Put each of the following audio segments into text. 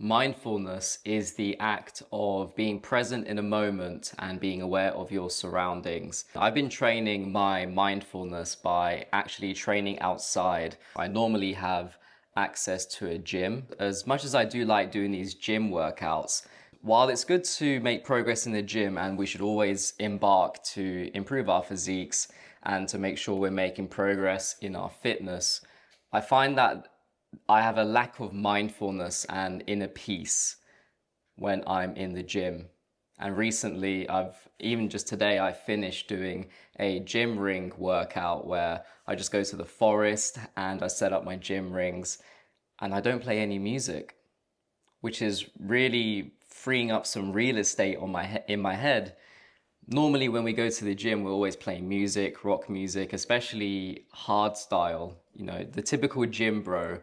Mindfulness is the act of being present in a moment and being aware of your surroundings. I've been training my mindfulness by actually training outside. I normally have access to a gym. As much as I do like doing these gym workouts, while it's good to make progress in the gym and we should always embark to improve our physiques and to make sure we're making progress in our fitness, I find that I have a lack of mindfulness and inner peace when I'm in the gym. And recently, even just today, I finished doing a gym ring workout where I just go to the forest and I set up my gym rings and I don't play any music, which is really freeing up some real estate in my head. Normally, when we go to the gym, we're always playing music, rock music, especially hard style, the typical gym bro.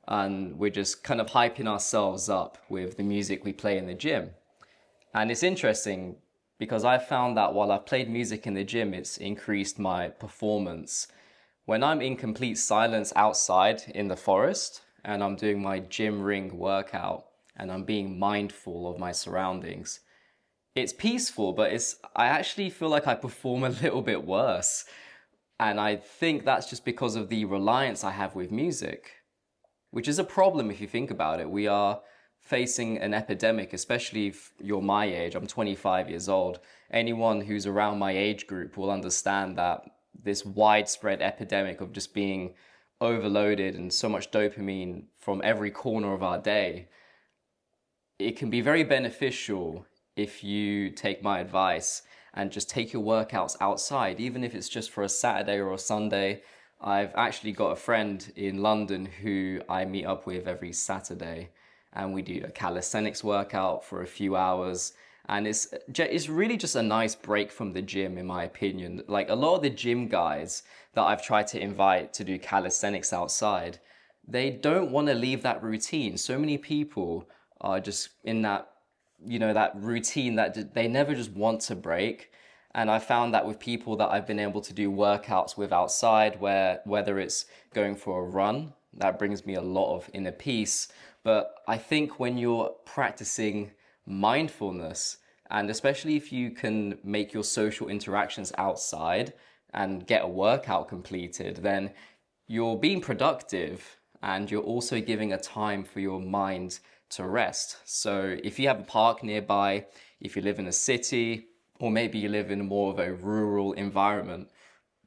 And we're just kind of hyping ourselves up with the music we play in the gym. And it's interesting because I've found that while I've played music in the gym, it's increased my performance. When I'm in complete silence outside in the forest and I'm doing my gym ring workout and I'm being mindful of my surroundings, it's peaceful, but I actually feel like I perform a little bit worse. And I think that's just because of the reliance I have with music, which is a problem if you think about it. We are facing an epidemic, especially if you're my age. I'm 25 years old. Anyone who's around my age group will understand that this widespread epidemic of just being overloaded and so much dopamine from every corner of our day, it can be very beneficial if you take my advice and just take your workouts outside, even if it's just for a Saturday or a Sunday. I've actually got a friend in London who I meet up with every Saturday, and we do a calisthenics workout for a few hours. And it's really just a nice break from the gym, in my opinion. Like a lot of the gym guys that I've tried to invite to do calisthenics outside, they don't want to leave that routine. So many people are just in that routine that they never just want to break. And I found that with people that I've been able to do workouts with outside, whether it's going for a run, that brings me a lot of inner peace. But I think when you're practicing mindfulness, and especially if you can make your social interactions outside and get a workout completed, then you're being productive and you're also giving a time for your mind to rest. So if you have a park nearby, if you live in a city, or maybe you live in more of a rural environment,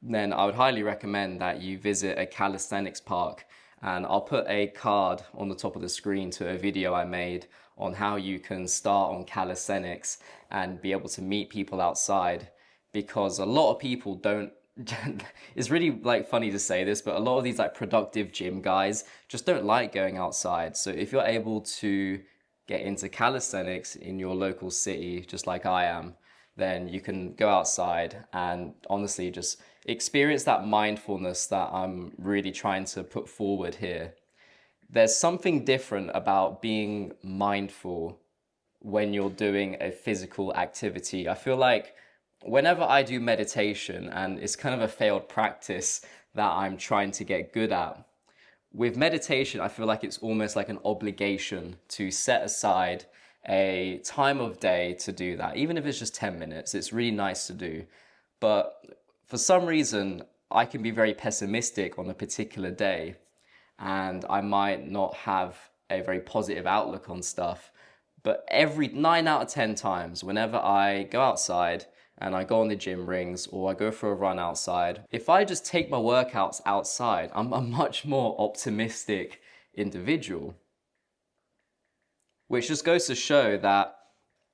then I would highly recommend that you visit a calisthenics park. And I'll put a card on the top of the screen to a video I made on how you can start on calisthenics and be able to meet people outside, because a lot of people don't it's really funny to say this, but a lot of these productive gym guys just don't like going outside. So if you're able to get into calisthenics in your local city, just like I am, then you can go outside and honestly just experience that mindfulness that I'm really trying to put forward here. There's something different about being mindful when you're doing a physical activity. I feel like whenever I do meditation, and it's kind of a failed practice that I'm trying to get good at, with meditation, I feel like it's almost like an obligation to set aside a time of day to do that. Even if it's just 10 minutes, it's really nice to do. But for some reason, I can be very pessimistic on a particular day, and I might not have a very positive outlook on stuff. But every 9 out of 10 times, whenever I go outside and I go on the gym rings or I go for a run outside, if I just take my workouts outside, I'm a much more optimistic individual. Which just goes to show that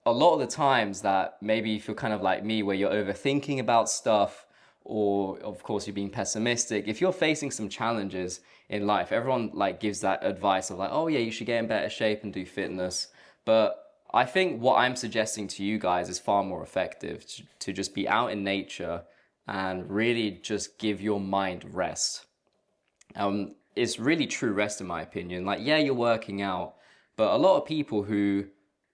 a lot of the times that maybe if you're kind of like me, where you're overthinking about stuff, or of course you're being pessimistic, if you're facing some challenges in life, everyone gives that advice of oh yeah, you should get in better shape and do fitness. But I think what I'm suggesting to you guys is far more effective, to just be out in nature and really just give your mind rest. It's really true rest in my opinion. Yeah, you're working out, but a lot of people who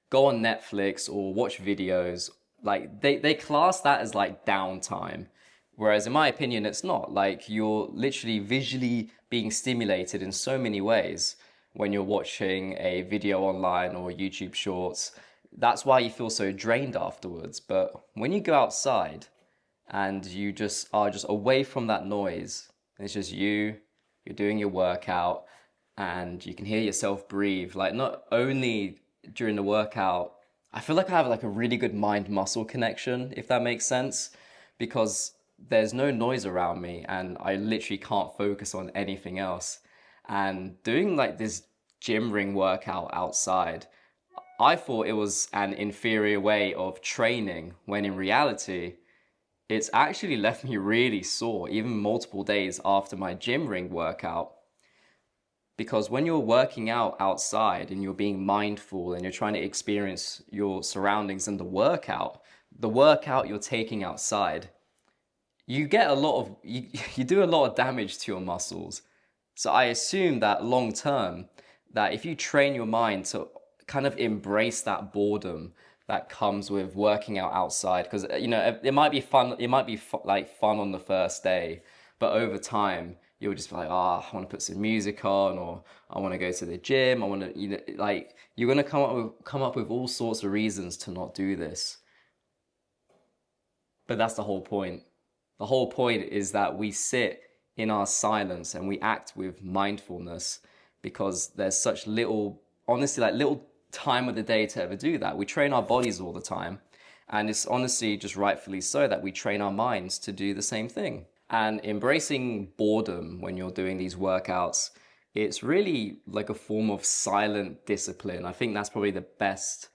go on Netflix or watch videos, they class that as downtime. Whereas in my opinion, it's not. You're literally visually being stimulated in so many ways. when you're watching a video online or YouTube shorts. That's why you feel so drained afterwards. But when you go outside and you just are just away from that noise, it's just you're doing your workout and you can hear yourself breathe. Like not only during the workout, I feel like I have like a really good mind muscle connection, if that makes sense, because there's no noise around me and I literally can't focus on anything else. And doing like this gym ring workout outside, I thought it was an inferior way of training, when in reality, it's actually left me really sore, even multiple days after my gym ring workout. Because when you're working out outside and you're being mindful and you're trying to experience your surroundings and the workout you're taking outside, you get a lot of, you do a lot of damage to your muscles. So I assume that long term, that if you train your mind to kind of embrace that boredom that comes with working out outside, because you know it might be fun, it might be like fun on the first day, but over time you'll just be like, ah, I want to put some music on, or I want to go to the gym, I want to, you know, like you're gonna come up with all sorts of reasons to not do this. But that's the whole point. The whole point is that we sit in our silence and we act with mindfulness, because there's such little, honestly, like little time of the day to ever do that. We train our bodies all the time. And it's honestly just rightfully so that we train our minds to do the same thing. And embracing boredom when you're doing these workouts, it's really like a form of silent discipline. I think that's probably the best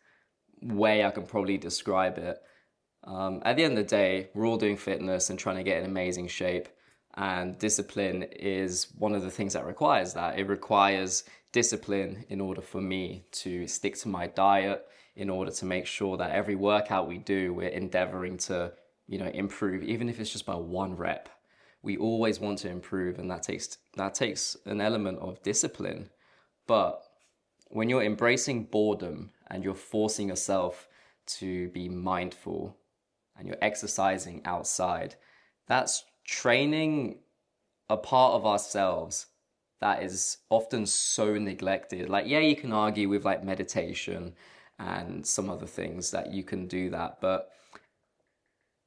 way I can probably describe it. At the end of the day, we're all doing fitness and trying to get in amazing shape. And discipline is one of the things that requires that. It requires discipline in order for me to stick to my diet, in order to make sure that every workout we do, we're endeavoring to, you know, improve, even if it's just by 1 rep. We always want to improve, and that takes an element of discipline. But when you're embracing boredom and you're forcing yourself to be mindful and you're exercising outside, that's training a part of ourselves that is often so neglected. Like, yeah, you can argue with like meditation and some other things that you can do that, but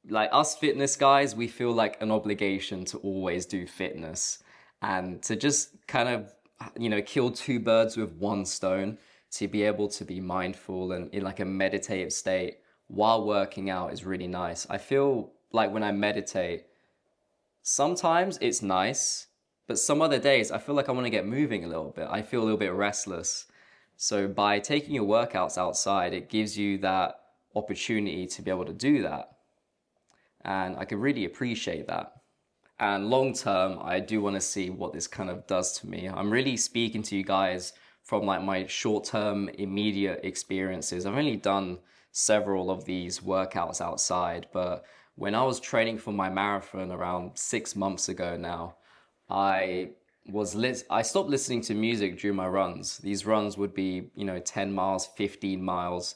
like us fitness guys, we feel like an obligation to always do fitness and to just kind of, you know, kill two birds with one stone, to be able to be mindful and in like a meditative state while working out is really nice. I feel like when I meditate, sometimes it's nice, but some other days I feel like I want to get moving a little bit. I feel a little bit restless. So by taking your workouts outside, it gives you that opportunity to be able to do that. And I can really appreciate that. And long term, I do want to see what this kind of does to me. I'm really speaking to you guys from like my short-term immediate experiences. I've only done several of these workouts outside, but when I was training for my marathon around 6 months ago now, I stopped listening to music during my runs. These runs would be, you know, 10 miles, 15 miles,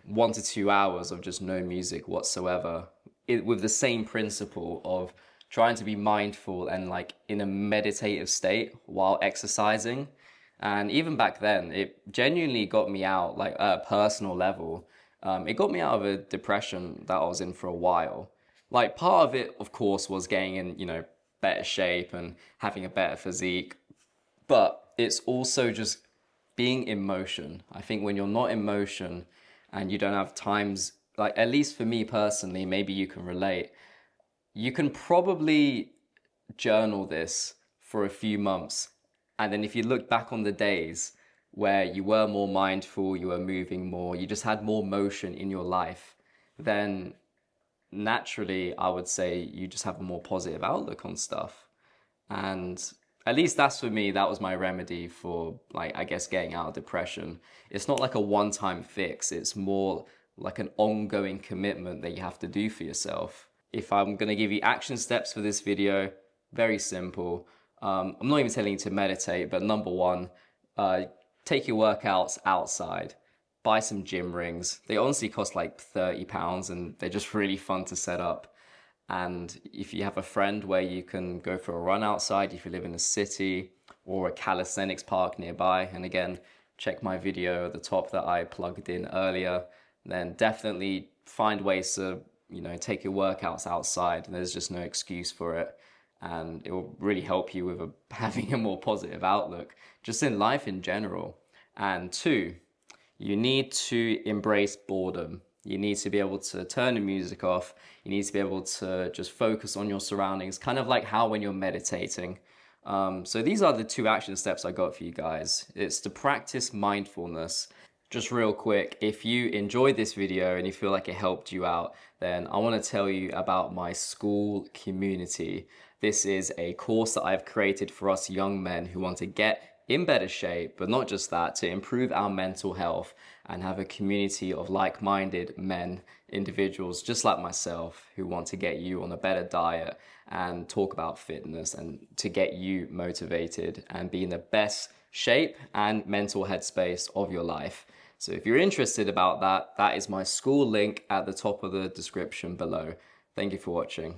1 to 2 hours of just no music whatsoever. With the same principle of trying to be mindful and like in a meditative state while exercising. And even back then, it genuinely got me out, like at a personal level. It got me out of a depression that I was in for a while. Like part of it, of course, was getting in, you know, better shape and having a better physique. But it's also just being in motion. I think when you're not in motion and you don't have times, like at least for me personally, maybe you can relate, you can probably journal this for a few months. And then if you look back on the days where you were more mindful, you were moving more, you just had more motion in your life, then naturally I would say you just have a more positive outlook on stuff. And at least that's for me, that was my remedy for, like, I guess getting out of depression. It's not like a one-time fix, it's more like an ongoing commitment that you have to do for yourself. If I'm going to give you action steps for this video, very simple. I'm not even telling you to meditate, but number one, take your workouts outside. Buy some gym rings. They honestly cost like £30 and they're just really fun to set up. And if you have a friend where you can go for a run outside, if you live in a city, or a calisthenics park nearby. And again, check my video at the top that I plugged in earlier. Then definitely find ways to, take your workouts outside. There's just no excuse for it. And it will really help you with having a more positive outlook, just in life in general. And two, you need to embrace boredom. You need to be able to turn the music off. You need to be able to just focus on your surroundings, kind of like how when you're meditating. So these are the 2 action steps I got for you guys. It's to practice mindfulness. Just real quick, if you enjoyed this video and you feel like it helped you out, then I want to tell you about my school community. This is a course that I've created for us young men who want to get in better shape, but not just that, to improve our mental health and have a community of like-minded men, individuals just like myself, who want to get you on a better diet and talk about fitness and to get you motivated and be in the best shape and mental headspace of your life. So if you're interested about that, that is my school link at the top of the description below. Thank you for watching.